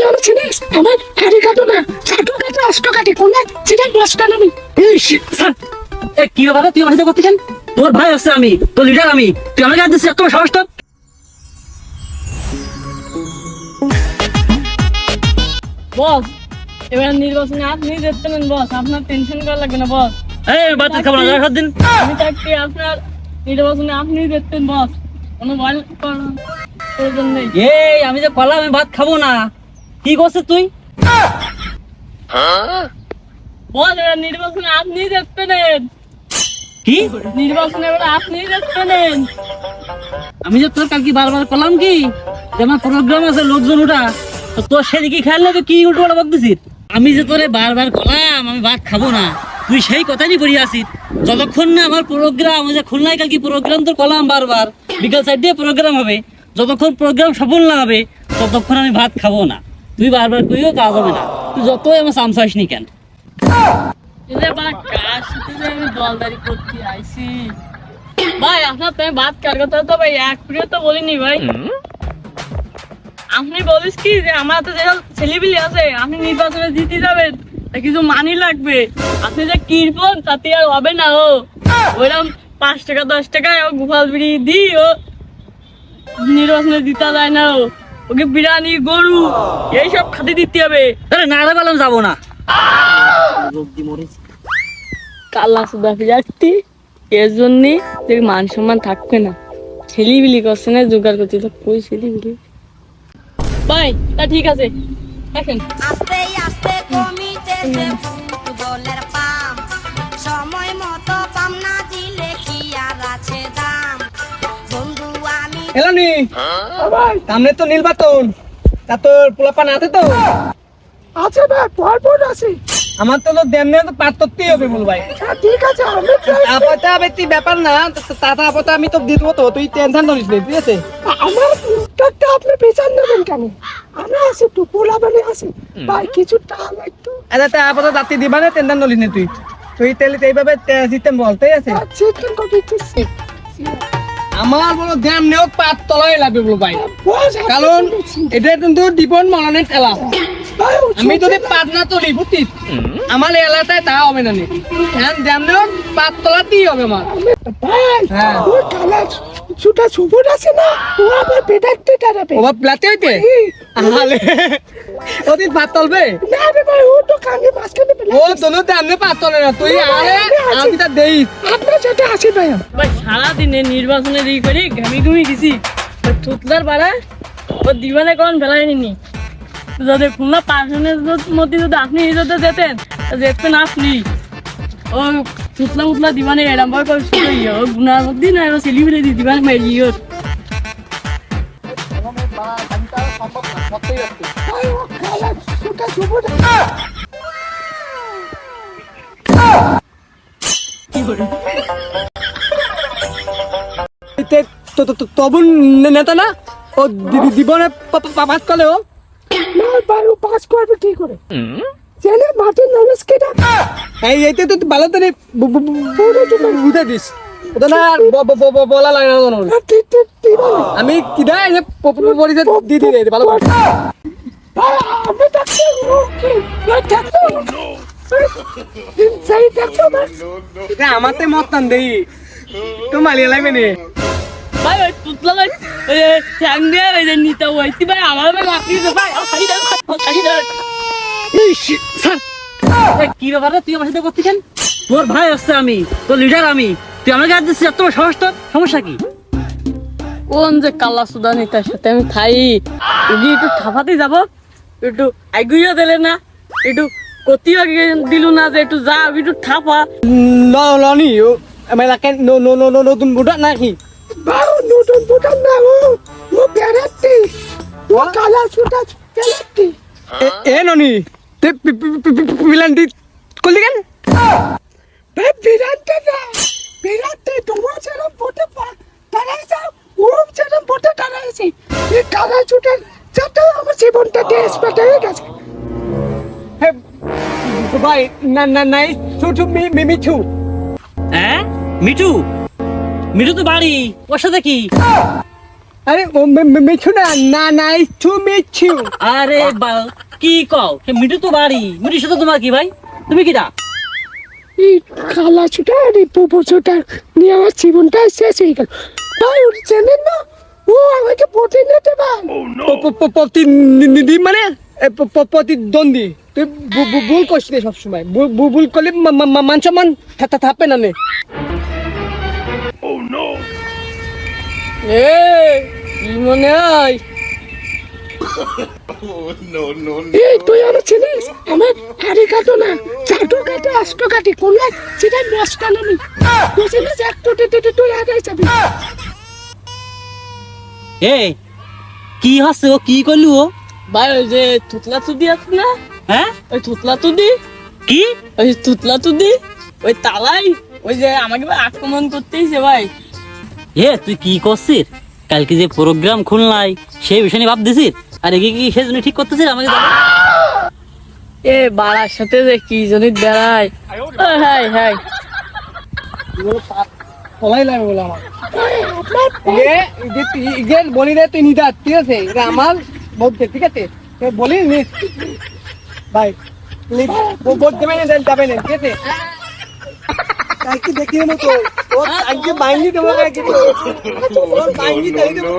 আমার চিনিস আমার হাড়ি কাটো না ছাটু কাটো অষ্ট কাটে কোনা চিনি বসটা নামি এই স্যার এ কি ব্যাপার তুই আমার সাথে করতেছেন তোর ভাই আছে আমি তোর লিডার আমি তুই আমাকে আজ দিছিস এত সাহস তোর বস এবার নির্বাচনে আপনি দেখতেন বস আপনার টেনশন করা লাগবে না বস এই বাদ খাবো না যা দিন আমি চাকরি আপনার নির্বাচনে আপনি দেখতেন বস কোনো ভয় করার প্রয়োজন নেই এই আমি যে পারলাম আমি ভাত খাবো না কি করছিস তুই বস এবার নির্বাচনে আপনি দেখতেন কি নির্বাচনে এবার আপনি দেখতেন আমি যে তোর কালকে বারবার করলাম কি যে আমার প্রোগ্রাম আছে লোকজন ওটা তো তোর সেদিকে খেয়াল নেই কি উল্টো পাল্টা বকতেছিস আমি যে তোরে বারবার করলাম আমি ভাত খাবো না তুই সেই কথাই নি পড়িয়ে আসিস যতক্ষণ না আমার প্রোগ্রাম ওই যে খুলনায় কালকে প্রোগ্রাম তোর করলাম বারবার বিকাল সাইডে প্রোগ্রাম হবে যতক্ষণ প্রোগ্রাম সফল না হবে ততক্ষণ আমি ভাত খাবো না তুই বারবার কইও কাজ হবে না তুই যতই আমার সামসাইস নি কেন এদের বা কাজ সাথে যে আমি দলদারি করতে আইছি ভাই আপনার তুমি বাদ কার কথা তো ভাই এক প্রিয় তো বলিনি ভাই আপনি বলিস কি যে আমার তো যেসব ছেলেপিলি আছে আপনি নির্বাচনে জিতে যাবেন তা কিছু মানি লাগবে আপনি যে কিরপন তাতে আর হবে না ও ওইরকম 5 টাকা 10 টাকায় ও গোপাল বিড়ি দিই ও নির্বাচনে জিতা যায় না ও ওকে বিরিয়ানি গরু এইসব খাতে দিতে হবে আরে না রে বললাম যাবো না কাল্লা সুদা যাচ্ছি এর জন্যে যে মান সম্মান থাকবে না ছেলিবিলি করছে না জোগাড় করছে তো কই ছেলিবিলি ভাই তা ঠিক আছে দেখেন আস্তে আস্তে কমিতেছে ফুটবলের পাম সময় মতো পাম না দিলে কি আর আছে দাম বন্ধু আমি এলানি সামনে তো নির্বাচন তা তোর পোলাপান আছে তো আছে ভাই পরপর আছে আমার তো দেমনে তো পার করতেই হবে বল ভাই ঠিক আছে আমি আপতা বেতি ব্যাপার না তাতা আপতা আমি তো দিয়ে দেবো তো তুই টেনশন করিস না ঠিক আছে আমার উত্তরটা আপনি পেছান নেবেন কেন আমি আছি একটু পোলা বানি আছি ভাই কিছু টাকা একটু আচ্ছা তা আপতা দাঁতি দিবা না টেনশন করিস না তুই তুই তেলে এইভাবে সিস্টেম বল ঠিক আছে চিকেন কপি দিচ্ছি আমার বলো দেমনেও পাত তলাই লাগবে বল ভাই কারণ এটা কিন্তু ডিপন মলানে ঠেলা আমি যদি পাত না তুলি বুঝছিস আমার এলাকায় তা হবে না দেমনেও পাত তলাতেই হবে আমার ভাই হ্যাঁ। ওই কালা ছুটা সুপুর আছে না ও আবার পেটাকতে দাঁড়াবে ওবা প্লাতে হইতে আলে ওদিন পাত তলবে না রে ভাই ও তো কানে মাঝখানে পেলে ও দোনো দেমনে পাত তলে না তুই আরে আমি তা দেই আপনার সাথে আছি ভাই ভাই সারাদিনে নির্বাচনে ই করে ঘামি ঘুমি দিছি থুতলার পাড়া ও দিবানে কোন ফেলাই নিনি যদি খুলনা পার্সনের মধ্যে যদি আপনি যদি যেতেন যেতেন আপনি ও থুতলা মুতলা দিবানে এরম ভাবে করে শুরু ইয়ে ও গুনার মধ্যে না ও সেলিব্রিটি দি দিবানে মেরি ইয়ে ভাই ও কালা ছুটা সুপুর তবু নেতা না ও দিবনে পাস করলে ও না ভাই ও পাস করবে কি করে জেনে মাটির নলেজ কেটা এই এইতে তো ভালো তো বুঝে দিস ওটা না আর বলা লাগে না কোনো। আমি কিনা এই যে পরিচয় দিয়ে দিই ভালো করে। আমি ডাকছি ওকে না ডাকতো সেই ডাকতো ভাই এটা আমাতে মত টান দেই তো মালিয়া লাগবে নে ভাই ওই থুতলা ভাই ওই ঠ্যাং দিয়ে ওই যে নিতে হইতি ভাই আমার ভাই আপনি তো ভাই খালি দাও স্যার কি ব্যাপার তুই আমার সাথে করতেছেন তোর ভাই আছে আমি তোর লিডার আমি তুই আমাকে আজ দিচ্ছিস এত সাহস তোর সমস্যা কি কোন যে কালা সুদা নেতার সাথে আমি থাই উগি একটু ঠাপাতে যাব একটু আগুইয়া দিলে না একটু কতিও দিল না যে একটু যা একটু ঠাপা লনি ও আমার লাকে নতুন বুড়া নাকি বাউ নতুন বুটান না ও বেরাতে ও কালা ছুটা বেরাতে এ ননি তে পিলান্টি কলি কেন ভাই বেরাতে না বেরাতে তোমার যেরকম বটে দাঁড়াইছে ও যেরকম বটে দাঁড়াইছে এই কালা ছুটা যাতে আমার জীবনটা দেশ পাঠিয়ে গেছে ভাই না নাই ছু মিঠু হ্যাঁ মিঠু মিঠু তো বাড়ি ওর সাথে কি আরে মিঠু না নাইস টু মিট ইউ। আরে কি কও সে মিঠু তো বাড়ি, মিঠুর সাথে তোমার কি ভাই? তুমি কি দা? এই কালা ছুটা আর এই পোপো ছুটা নিয়ে আমার জীবনটা শেষ হয়ে গেল ভাই। ওর জানেন না, ও আমাকে প্রতিনিধি ভাই। প্রতিনিধি মানে প্রতিদ্বন্দ্বী। তুই ভুল করছিস রে সবসময়। ভুল করলে মান সম্মান থাকবে না নে। কি মনে হয়? এই তুই আমার চিনিস? আমার হাড়ি কাটো না, চাটু কাটে, আষ্ট কাটে, কোন সেটা মস্কানো নেই। বুঝলি যে এক টোটে তুই আগে যাবি। এই কি হচ্ছে ও? কি করলি ও? ভাই ওই যে তুতলা তুদি আছে না, হ্যাঁ ওই তুতলা তুদি, কি? ওই তুতলা তুদি ওই তালাই ওই যে আমাকে ভাই আক্রমণ করতেইছে ভাই। তুই কি করছিস? কালকে যে প্রোগ্রাম খুললাই সেই বিষয় নিয়ে ভাবতেছিস? আর এগিয়ে কি সেজন্য ঠিক করতেছিস আমাকে জানো? এ বাড়ার সাথে যে কি জনি বেড়ায়। হাই হাই তলাই লাগবে বলে আমার বলি রে তুই নিদা, ঠিক আছে? এটা আমার বলতে, ঠিক আছে? বলি নি ভাই ভোট দেবে না, যাবে না, ঠিক আছে? কালকে দেখি নেবো তো, ওর আজকে বাইঙ্গি দেবো, ওর বাইঙ্গি দেবো।